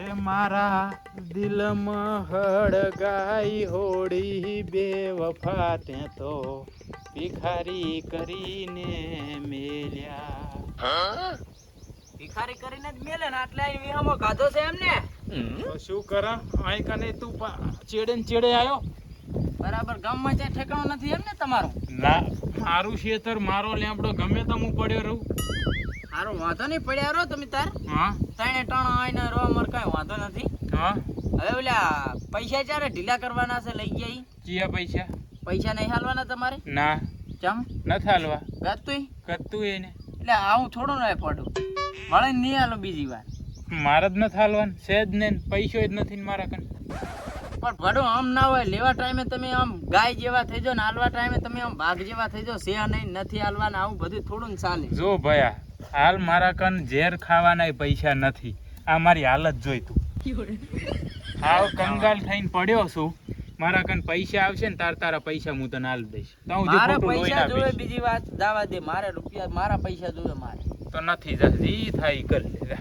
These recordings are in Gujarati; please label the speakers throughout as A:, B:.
A: એ મારા દિલમાં હળગાઈ હોડી બે વફા તે તો ભિખારી કરીને મેલ્યા.
B: ભિખારી કરીને જ મેલે ને આટલા વિહામો ગાધો છે એમને.
A: તો શું કરા આઈ કને તું ચેડે ને ચેડે આવ્યો.
B: બરાબર ગામમાં જ્યાં ઠેકાણું નથી એમ ને તમારું.
A: ના મારું ખેતર મારો લેમડો ગમે તો હું પડ્યો રહું.
B: હારો વાંધો નહીં પડ્યા રહો તમે તાર.
A: હા
B: ત્રણે ટાણા આવીને રહો અમારે કઈ વાંધો નથી.
A: હા
B: હવે ઓલા પૈસા ચારે ઢીલા કરવાના છે લઈ ગયા ઈ.
A: ચિયા પૈસા?
B: પૈસા નહીં હાલવાના તમારે?
A: ના
B: ચમ
A: નથી હાલવા.
B: ગાતું
A: કતું એને
B: એટલે આવું થોડું ન પડું મળે નહીં હાલો બીજી વાર.
A: મારે જ નથી હાલવાનું છે જ ને પૈસો જ નથી ને મારા કન.
B: પણ ભડો આમ ના હોય લેવા ટાઈમે તમે આમ ગાય જેવા થઈ જાઓ ને હાલવા ટાઈમે તમે આમ ભાગ જેવા થઈ જાઓ. સે નહીં નથી હાલવાના આવું બધું થોડું ને ચાલે.
A: જો ભયા હાલ મારા કન ઝેર ખાવાના પૈસા નથી. આ મારી હાલત જોઈ તું. હાવ કંગાલ થઈને પડ્યો છું. મારા કન પૈસા આવશે ને તારા પૈસા હું તને હાલ દઈશ.
B: મારા પૈસા જોવે બીજી વાત દાવા દે. મારે રૂપિયા મારા પૈસા જોવે મારે
A: તો નથી જા જી થાય કર લે.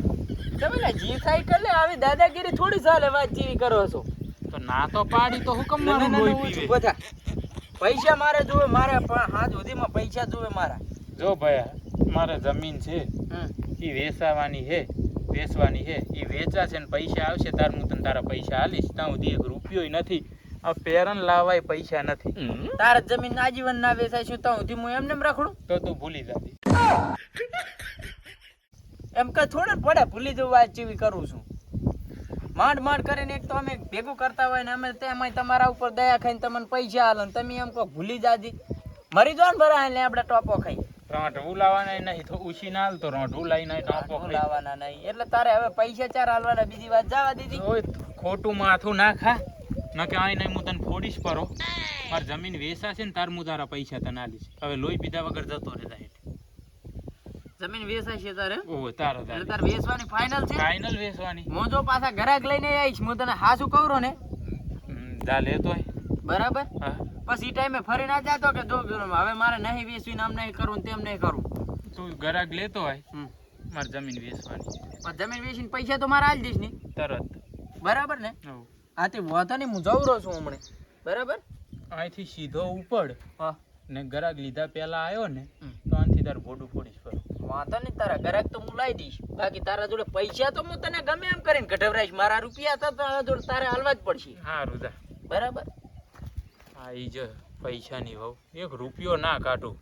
B: તમે જી થાય કર લે. આવી દાદાગીરી થોડી ચાલે વાત જેવી કરો છો.
A: તો ના તો પાડી તો હુકમ મારું લોહી પીવે.
B: પૈસા મારે જોવે મારે પણ હાથ સુધીમાં પૈસા જોવે મારા.
A: જો ભયા મારે જમીન છે એ વેચવાની છે એ વેચા છે ને પૈસા આવશે તાર હું તને તારા પૈસા હાલીશ. ત્યાં સુધી એક રૂપિયો નથી. આ પેરન લાવાય પૈસા નથી.
B: તારે જમીન આજીવન ના વેચાય શું ત્યાં સુધી હું એમને રાખડું
A: તો તું ભૂલી જાતી.
B: એમ કઈ થોડે પડે ભૂલી જવું વાત જેવી કરું છું. માંડ કરીને એક તો અમે ભેગું કરતા હોય ને અમે તેમાં તમારા ઉપર દયા ખાઈને તમને પૈસા હાલો ને તમે એમ કહો ભૂલી જાજી. મરી જાવ ને ભરા એટલે આપણે ટોપો ખાઈ.
A: રોંઢ ઉલાવાના નહીં તો ઉછી ના હાલ તો રોંઢ ઉલાઈ નહીં ટોપો
B: ઉલાવાના નહીં એટલે તારે હવે પૈસા ચાર હાલવાના બીજી વાત જવા દીધી.
A: ખોટું માથું ના ખા ન કે આઈ નહીં હું તને ફોડીશ પરો. મારી જમીન વેચાશે ને તાર હું તારા પૈસા તને આલીશ. હવે લોહી પીધા વગર જતો રહે જાય.
B: જમીન વેચાય છે તારે?
A: ઓહો તારો
B: એટલે તાર વેચવાની ફાઇનલ છે?
A: ફાઇનલ વેચવાની.
B: હું જો પાછા ગ્રાહક લઈને આવીશ હું તને હાસું કહું ને.
A: જા લેતો
B: બરાબર.
A: હા
B: પછી ટાઈમે ફરી ના જાતો કે જો હવે મારે નહીં વેચવી આમ નહીં કરવું તેમ નહીં કરવું.
A: તું ગ્રાહક લેતો હોય મારી જમીન વેચવાની.
B: પણ જમીન વેચીને પૈસા તો મારે આલી દઈશ ને
A: તરત.
B: બરાબર ને? હા તે વાંધો નહીં હું જવું રહ્યો છું હમણાં. બરાબર.
A: અહીંથી સીધો ઉપડ
B: હા
A: ને ગ્રાહક લીધા પહેલા આવ્યો ને તો આનથી તાર ભોડું ફોડીશ પરો.
B: વાંધો નહીં તારા ગ્રાહક તો હું લાવી દઈશ. બાકી તારા જોડે પૈસા તો હું તને ગમે એમ કરીને કઢવરાઈશ. મારા રૂપિયા હતા તારા જોડે તારે હાલવા જ પડશે.
A: હા રૂદા
B: બરાબર.
A: હા ઈ જ પૈસાની વહુ એક રૂપિયો ના કાઢું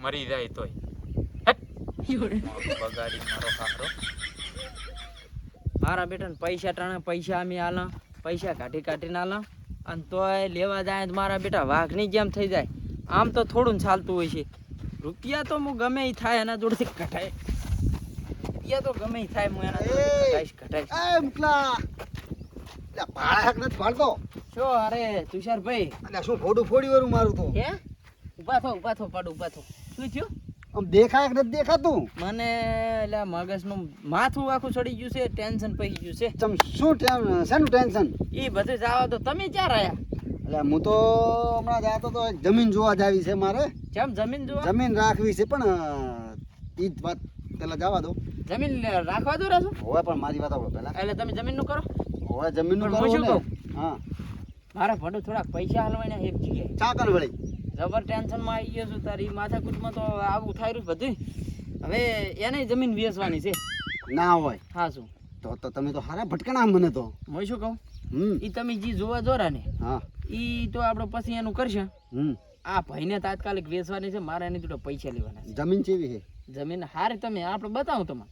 A: મરી જાય તોય બગાડી મારો હારો.
B: મારા બેટાને પૈસા ટાણે પૈસા અમે હાલા પૈસા કાઢીને હાલા અને તોય લેવા જાય મારા બેટા વાઘની જેમ થઈ જાય. આમ તો થોડું ચાલતું હોય છે. રૂપિયા તો હું ગમે એ થાય એના જોડેથી કઢાય. રૂપિયા તો ગમે એ થાય હું એના જોડે કઢાઈશ. શું અરે તુષારભાઈ
C: શું ફોડું ફોડી વાળું મારું તો
B: હે ઉભા થો પાડો ઉભા થો. શું થયું?
C: આમ દેખાય કે નથી દેખાતું?
B: મને એટલે મગજનું માથું આખું ચડી ગયું છે. ટેન્શન પડી ગયું છે.
C: શું શેનું ટેન્શન?
B: એ બધું જવા તો તમે ક્યાં રહ્યા?
C: એટલે હું તો હમણાં જાતો તો એક જમીન જોવા જાવી છે મારે.
B: જેમ જમીન જોવા?
C: જમીન રાખવી છે પણ ઈ જ વાત પેલા જવા દો.
B: જમીન રાખવા દો રાસુ?
C: હોય પણ મારી વાત આપણો પેલા.
B: એટલે તમે જમીન નું કરો?
C: હોય જમીન નું
B: હું શું
C: કરો ને.
B: કહું?
C: હા
B: મારા ભડું થોડાક પૈસા હાલવાના એક જગ્યાએ.
C: ચાકર વળી
B: જબર ટેન્શનમાં આવી ગયો છું. તારી માથાકૂટમાં તો આવું થાય રહ્યું બધું. હવે એને જમીન વેચવાની છે.
C: ના હોય
B: હા શું
C: તો તમે તો હારા ભટકણા મને તો.
B: હું શું કહું?
C: હમ
B: એ તમે જે જોવા દોરા ને
C: હા
B: એ તો આપણે પછી એનું કરશે.
C: હમ
B: આ ભાઈને તાત્કાલિક વેચવાની છે. મારે એની જોડે પૈસા લેવાના છે.
C: જમીન કેવી છે?
B: જમીન હારે તમે આપણે બતાવું તમને.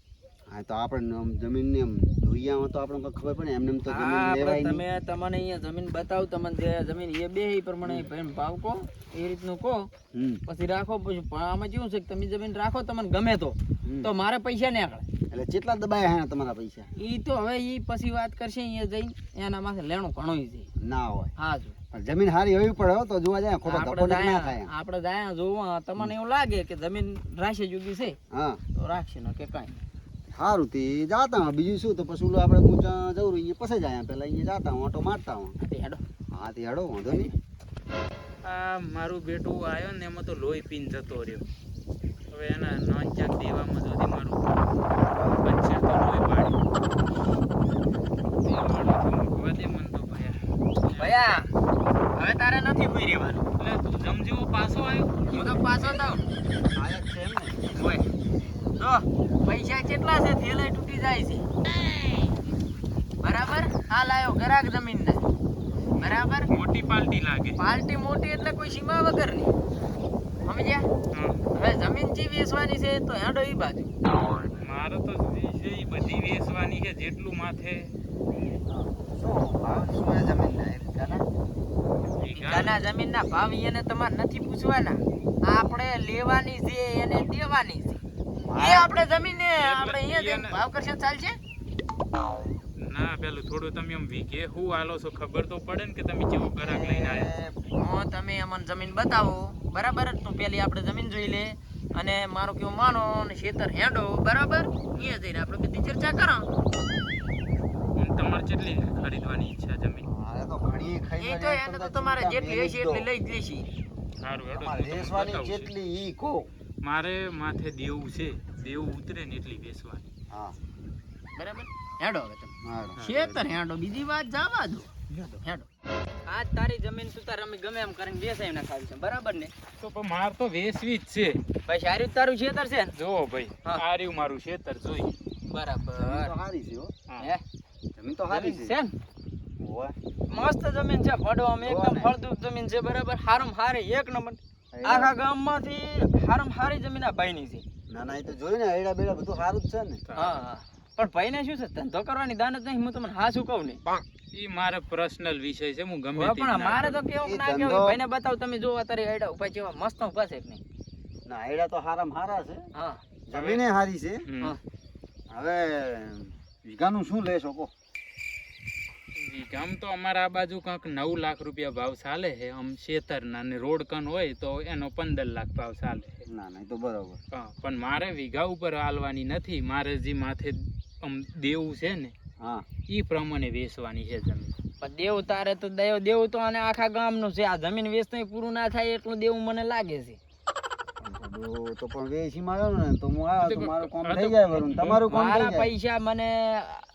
C: હા તો આપણે જમીન ને જોઈએ તો આપણે કઈ ખબર પડે એમને તો જમીન
B: હા
C: લેવાય નહીં.
B: તમે તમને અહીંયા જમીન બતાવું. તમને જે જમીન એ બે એ પ્રમાણે ભાવ કહો એ રીતનું કહો પછી રાખો. પછી પણ આમાં કેવું છે કે તમે જમીન રાખો તમને ગમે તો મારે પૈસા નહીં આકળે.
C: એટલે કેટલા દબાયા હે તમારા પૈસા?
B: એ તો હવે એ પછી વાત કરશે અહીંયા જઈને એના માથે લેણું ઘણું છે.
C: ના હોય.
B: હા જો
C: જમીન હારી હોવી પડે હો તો જોવા જાય ખોટો ધક્કો ના થાય.
B: આપણે જાય જોવા તમને એવું લાગે કે જમીન રાશે જુદી છે
C: હા
B: તો રાખશે ને કે કાંઈ
C: સારું તે જાતા બીજું શું તો પછી આપણે ઊંચા જવું અહીંયા પછી જાય પેલા અહીંયા જાતા ઓટો મારતા હું.
B: હેડો.
C: હા તે હેડો વાંધો નહીં.
A: આ મારું બેટું આવ્યો ને એમાં તો લોહી પીને જતો રહ્યો. હવે એના નોંચાક દેવામાં સુધી મારું બચ્ચે તો લોહી પાડ્યું.
B: ભયા હવે તારે નથી કોઈ રહેવાનું.
A: એટલે તું જમજીવો પાછો આવ્યો.
B: હું તો પાછો થાવ.
C: આયક છે એમ ને
B: ઓય તો પૈસા કેટલા છે થેલે તૂટી જાય છે બરાબર. આ લાયો ગરાક જમીનના બરાબર.
A: મોટી પાર્ટી લાગે.
B: પાર્ટી મોટી એટલે કોઈ સીમા વગરની સમજ્યા. હવે જમીન જી વેચવાની છે તો હેડો ઈ બાજુ.
A: મારે તો છે ઈ બધી વેચવાની છે જેટલું માથે
C: શું ભાવ શું છે જમીનના એક વીઘાના?
B: વીઘાના જમીનના ભાવ એને તમારે નથી પૂછવાના. આપણે લેવાની છે એને દેવાની છે. એ આપણે જમીન આપણે અહીંયા જઈને ભાવ કરશે ચાલશે.
A: ના પેલું થોડું તમે એમ વીઘે હું હાલો છો ખબર તો પડે ને કે તમે કેવો ગ્રાહક લઈને આવ્યા.
B: તમે અમને જમીન બતાવો બરાબર. તો પેલી આપણે જમીન જોઈ લે અને મારું કેવું માનો અને ખેતર હેડો બરાબર. અહીંયા જઈને આપણે બધી ચર્ચા કરો.
A: અને તમારે કેટલી ખરીદવાની ઈચ્છા જમીન?
C: મારે તો ઘણી
B: એ તો
C: ખરીદવાની
B: એને તો તમારે જેટલી હશે એટલી લઈ જ લેશી.
A: સારું હેડો
C: અમારે
A: તો તમને
C: વેચવાની
A: બતાવું છું.
C: જેટલી ઈ કો.
A: મારે માથે દેવું છે, દેવું ઉતરે ને એટલી વેચવાની.
C: હા
B: બરાબર હેડો હવે તમે
C: હારું.
B: ખેતર હેડો બીજી વાત જવા દો. હેડો આ તારી જમીન તું તાર અમે ગમે એમ કરીને વેચાઈ નાખાવી છે બરાબર ને.
A: તો પણ માર તો વેચવી જ છે.
B: ભાઈ સારું તારું ખેતર છે ને.
A: જુઓ ભાઈ
B: હા.
A: આ રહ્યું મારું ખેતર જોઈ.
B: બરાબર
C: જમીન તો સારી છે હો.
A: હા.
B: હે
C: જમીન તો સારી
B: જમીન
C: છે
B: છે ને
C: ઓય.
B: મસ્ત જમીન છે પડવામાં એકદમ
C: જોવા ને.
B: ફળદ્રુપ જમીન છે બરાબર. હારમ હારી એક નંબર. આખા ગામમાંથી હારમ હારી જમીન આ ભાઈની છે.
C: ના ના એ તો જોયું ને એડા બેડા બધું સારું જ છે ને.
B: હા હા. પણ ભાઈને શું છે ધંધો કરવાની દાન જ નહીં. હું તમને હા શું કહું ને
A: ઈ મારે પર્સનલ વિષય છે હું ગમે તે
B: પણ મારે તો
C: એ
B: કેવું ના
C: ધંધો-
B: કેવું ભાઈને બતાવ. તમે જો અત્યારે એડા ઉભા જેવા મસ્ત ઉભા છે કે નહીં.
C: ના એડા તો હારામાં હારા છે.
B: હા
C: જમીને સારી છે.
B: હા.
C: હવે વીઘાનું શું લેશો કો?
A: આમ તો અમારા આ બાજુ કંઈક 9 લાખ રૂપિયા ભાવ ચાલે છે આમ શેતરના ને રોડ કન હોય તો એનો 15 લાખ ભાવ ચાલે છે.
C: ના ના એ તો બરોબર.
A: હા, પણ મારે વીઘા ઉપર હાલવાની નથી. મારે જે માથે આમ દેવું છે ને
C: હા
A: ઈ પ્રમાણે વેચવાની છે જમીન.
B: પણ દેવું તારે તો દેવું તો અને આખા ગામનું છે. આ જમીન વેચતા પૂરું ના થાય એટલું દેવું મને લાગે છે.
C: તો પણ વેચી માર્યો ને તો હું આવ્યો તો મારું કામ
A: આ તો-
C: થઈ જાય વરુણ. તમારું કામ થઈ
B: મારા
C: જાય.
B: પૈસા મને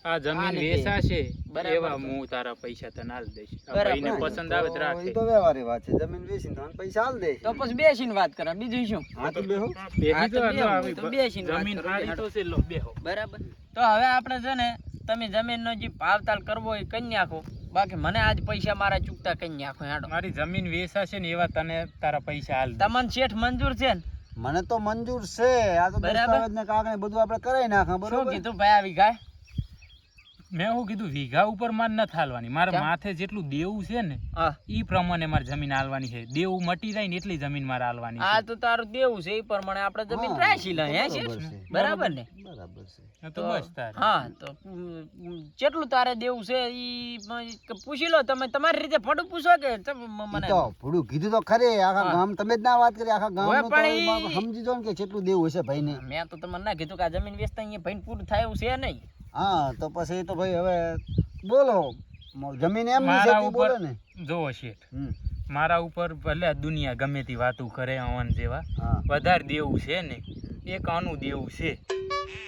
A: આ જમીન
B: આલી દે.
A: વેચાશે
B: બરાબર
A: એવા
B: છે.
A: હું તારા પૈસા તને આલ દઈશ. આ
B: બરાબર.
A: ભાઈને
C: ના,
A: પસંદ
C: તો
A: આવે તો રાખે.
C: એ તો વ્યવહારી વાત છે. જમીન વેચીને તમને પૈસા આલ દે.
B: તો પછી બેસીને વાત કરે બીજું શું.
C: હા તો બેહો.
A: બેહી
B: હા, તો
A: તો
B: બેહો,
A: આવી
B: તો બેસીને વાત
A: જમીન
B: કરો,
A: હારી
B: બેહાડો.
A: તો છે લો બેહો.
B: બરાબર. તો હવે આપણે છે ને તમે જમીનનો જે ભાવતાલ કરવો હોય એ કરી નાખો. બાકી મને આજ પૈસા મારા ચૂકતા કરી નાખો. હેડો
A: મારી જમીન વેચાશે ને એવા તને તારા પૈસા હાલ દઈશ.
B: તમને શેઠ મંજૂર છે ને.
C: મને તો મંજૂર છે. આ તો
B: બરાબર.
C: દસ્તાવેજ ને કાગળ ને બધું આપણે કરાવી નાખા
B: શું
C: બરોબર.
B: કીધું ભાઈ આવી ગાય.
A: મેં શું કીધું વીઘા ઉપર મારે નથી હાલવાની. મારે
B: કેમ?
A: માથે જેટલું દેવું છે ને
B: હા
A: ઈ પ્રમાણે મારે જમીન હાલવાની છે. દેવું મટી જાય ને એટલી જમીન મારે હાલવાની
B: આ
A: છે.
B: તો તારું દેવું છે એ પ્રમાણે આપણે જમીન
C: હા,
B: રાશી લે હે
C: બરાબર
B: શેઠ
C: છે.
B: બરાબર ને.
C: બરાબર છે.
A: હા, તો બસ તારે.
B: હા તો કેટલું તારે દેવું છે ઈ પૂછી લો. તમે તમારી રીતે ફોટો પૂછો કે મને
C: ઈ તો ભૂડું કીધું તો ખરે. આખા
B: હા.
C: ગામ તમે જ ના વાત કરી. આખા
B: હોય
C: ગામ
B: પણ
C: સમજી જો ને કે કેટલું દેવું હશે ભાઈ ને.
B: મેં તો તમને ના કીધું કે આ જમીન વેચતા અહીંયા ભાઈને પૂરું થાય એવું છે નહીં.
C: હા તો પછી તો ભાઈ હવે બોલો. જમીન એમ ની
A: મારા
C: છે
A: ઉપર
C: બોલો ને.
A: જોવો શેઠ,
C: હમ.
A: મારા ઉપર ભલે દુનિયા ગમે તે વાતું કરે અવન જેવા,
C: હા
A: વધારે દેવું છે ને એક આનું દેવું છે.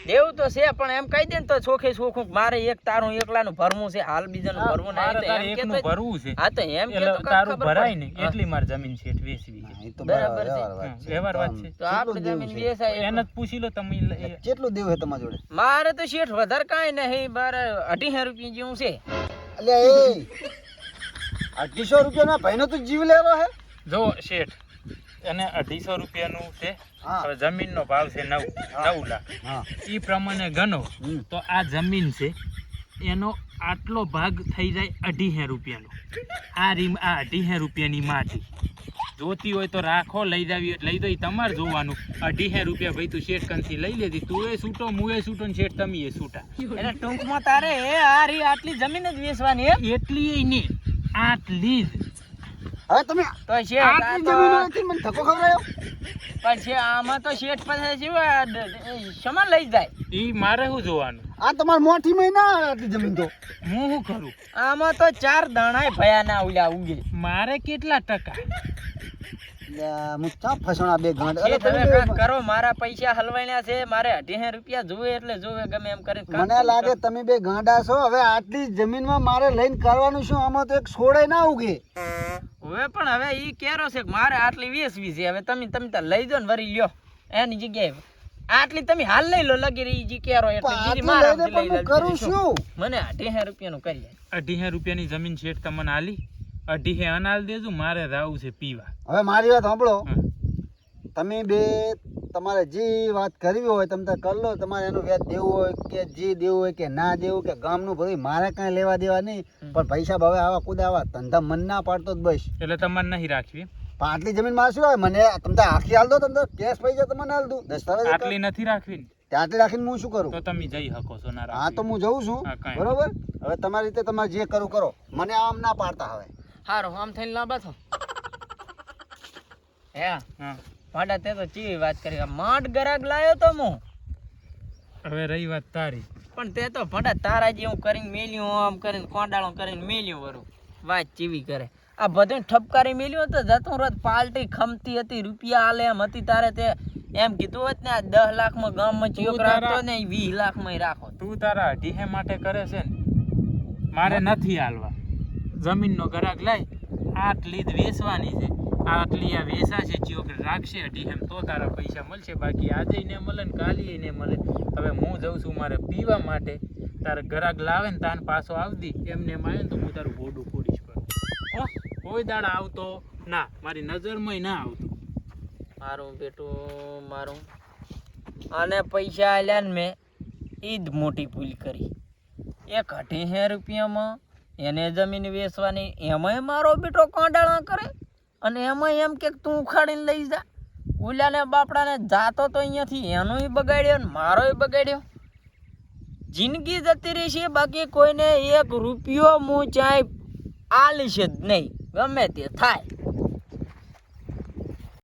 B: દેવું તો છે પણ એમ કહી દે ને તો ચોખે ચોખ્ખું કે મારે એક તારું એકલાનું ભરવું છે. હાલ બીજાનું ભરવું
A: મારે
B: નહીં.
A: તારે એકનું ભરવું છે
B: હા તો એમ કે
A: એટલે
B: તો કાંઈક
A: તારું
B: ખબર
A: ભરાય
B: પડે.
A: ને
B: હા.
A: એટલી મારી જમીન શેઠ વેચવી
C: ના,
A: છે.
C: એ તો
B: બરાબર છે.
C: વ્યવહાર વાત છે.
A: વ્યવહાર વાત છે.
B: તો આપણે
C: કેટલું
B: જમીન
C: દેવું છે?
B: વેચાય
A: એને જ પૂછી લો તમે.
C: કેટલું દેવું છે તમારી જોડે?
B: મારે તો શેઠ વધારે કાંઈ નહીં. મારે 2.5 રૂપિયા જેવું છે.
C: અલ્યા એ 250 રૂપિયાના ભાઈનો તો જીવ લેવો હે.
A: જો શેઠ, એને 250 રૂપિયાનું છે.
C: હા.
A: હવે જમીનનો ભાવ છે 9 લાખ.
C: હા
A: ઈ પ્રમાણે ગણો
C: હમ.
A: તો આ જમીન છે એનો આટલો ભાગ થઈ જાય 2.5 રૂપિયાનો. આ 2.5 રૂપિયાની માટી જોતી હોય તો રાખો, લઈ દઈ તમારે જોવાનું. 2.5 રૂપિયા ભાઈ તું શેઠ કંથી લઈ લેતી. તું એ છૂટો, હું એ છૂટો ને શેઠ તમે એ છૂટા.
B: એટલે ટૂંકમાં તારે આટલી જમીન જ વેચવાની એમ.
A: એટલી નહીં, આટલી જ.
C: હવે તમે
B: તો શેઠ આ
C: આટલી
B: તો
C: જમીન હતી મને ધક્કો ખવડાવ્યો.
B: પણ છે આમાં તો શેઠ પાસે જેવા સમાન લઈ જાય.
A: ઈ મારે શું જોવાનું?
C: આ તમારી મોઠીમાં ના આવે આટલી જમીન તો.
A: હું શું કરું?
B: આમાં તો 4 દાણાય ભયાના ઉલ્યા ઉગે.
A: મારે કેટલા ટકા?
C: હું ચા ફસણા બે ગાંઠ
B: એ
C: અરે
B: તમે
C: તમે
B: કાંઈક કરો, મારા પૈસા હલવાણ્યા છે, મારે 18 રૂપિયા જોવે એટલે જોવે, ગમે એમ કરીને કામ
C: મને
B: ચાલુ
C: લાગે
B: કરો.
C: તમે બે ગાંડા છો. હવે આટલી જમીનમાં મારે લઈને કરવાનું શું? આમાં તો એક છોડે ના ઉગે.
B: હવે પણ હવે ઈ કેરો છે કે મારે આટલી વેચવી છે. હવે તમે તાર લઈ દો ને વરી લ્યો એની જગ્યાએ આટલી તમે હાલ લઈ લો લગી રહી જી કેરો એટલે
C: પણ
B: બીજી
C: આટલું
B: મારા
C: લઈને પણ હું કરું શું?
B: મને 18 રૂપિયાનું કરી આપ.
A: 18 રૂપિયાની જમીન શેઠ તમને આલી, 18 અનાલ દેજો, મારે રાવું છે પીવા.
C: હવે મારી વાત સાંભળો.
A: હા.
C: તમે બે તમારે જે વાત કરવી હોય તમે તાર કરી લો. તમારે એનું વ્યાજ દેવું હોય કે જે દેવું હોય કે ના દેવું કે ગામનું બધું મારે કાંઈ લેવા દેવા નહીં. પણ પૈસા હવે આવા કુદા આવા ધંધા મન ના પાડતો જ બસ.
A: એટલે તમારે નહીં રાખવી.
C: પણ આટલી જમીન મારે શું હોય? મને તમે તાર આખી હાલ દો. તમે તાર કેશ પૈસા તમને હાલ દઉં. દસ્તાવેજ
A: આટલી નથી રાખવી ને,
C: આટલી રાખીને હું શું કરું?
A: તો તમે જઈ શકો છો. ના
C: હા તો
A: રાખવી.
C: હું જઉં છું.
A: હા, કાંઈ
C: બરોબર. હવે તમારી રીતે તમારે જે કરવું કરો. મને આમ ના પાડતા હવે.
B: હારું આમ થઈને લાંબા થો. હે
A: હા.
B: માડા તે તો ચીવી વાત કરી. માંડ ગરાગ લાયો તો હું.
A: હવે રહી વાત તારી.
B: પણ તે તો ભડા તારા જેવું કરીને મેલ્યું, આમ કરીને કોંડાળો કરીને મેલ્યું વરું. વાત ચીવી કરે. આ બધું ઠપકારી મેલ્યું તો જતું રોજ પાલટી ખમતી હતી, રૂપિયા આલે એમ હતી. તારે તે એમ કીધું હોત ને આ 10 લાખમાં ગામમાં ચીક
A: તું તારા-
B: રાખતો ને 20 લાખમાં રાખો.
A: તું તારા 18 માટે કરે છે ને, મારે નથી હાલવા. જમીનનો ગરાક લાય, આટલી જ વેચવાની છે. આટલી આ વેચા છે ચિયોક રાખશે 18 તો તારા પૈસા મળશે. બાકી આજે ને મળે ને કાલે ને મળે. હવે હું જઉં છું મારે પીવા માટે. તારે ગરાક લાવે ને તાન પાછો આવતી એમને એમ આવ્યો ને તો હું તારું ગોડું ફોડીશ. પણ કોઈ દાડા આવતો ના, મારી નજરમાં ના આવતો.
B: મારું બેટું મારું અને પૈસા આલ્યા ને મેં ઈ જ મોટી ભૂલ કરી. 18 રૂપિયામાં એને જમીન વેચવાની, એમાંય મારો બેટો કોંડાળા કરે અને એમાં એમ કે તું ઉખાડીને લઈ જા. ઓલાને બાપડાને જાતો તો અહીંયાથી એનોય બગાડ્યો ને મારોય બગાડ્યો. જિંદગી જતી રહી છે, બાકી કોઈને 1 રૂપિયો હું ચાય આલીશ જ નહીં, ગમે તે થાય.